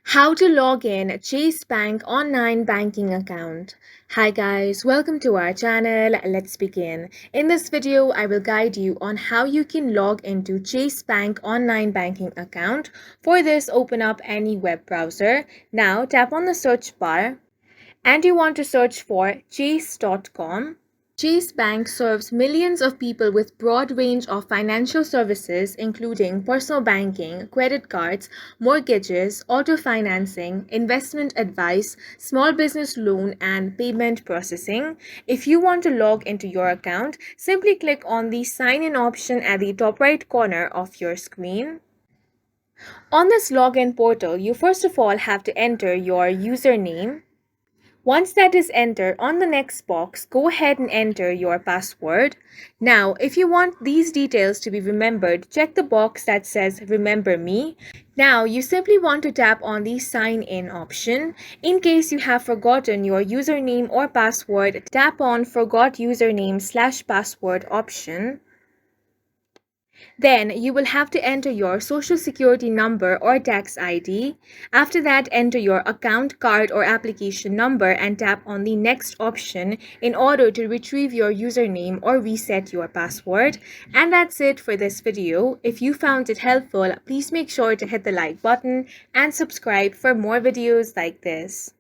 How to log in Chase Bank online banking account. Hi guys, welcome to our channel. Let's begin. In this video, I will guide you on how you can log into Chase Bank online banking account. For this, open up any web browser. Now tap on the search bar and you want to search for chase.com. Chase Bank serves millions of people with broad range of financial services including personal banking, credit cards, mortgages, auto financing, investment advice, small business loan and payment processing. If you want to log into your account, simply click on the sign in option at the top right corner of your screen. On this login portal, you first of all have to enter your username. Once that is entered, on the next box, go ahead and enter your password. Now, if you want these details to be remembered, check the box that says Remember Me. Now, you simply want to tap on the Sign In option. In case you have forgotten your username or password, tap on Forgot Username/Password option. Then you will have to enter your social security number or tax ID. After that, enter your account card or application number and tap on the next option in order to retrieve your username or reset your password. And that's it for this video. If you found it helpful, please make sure to hit the like button and subscribe for more videos like this.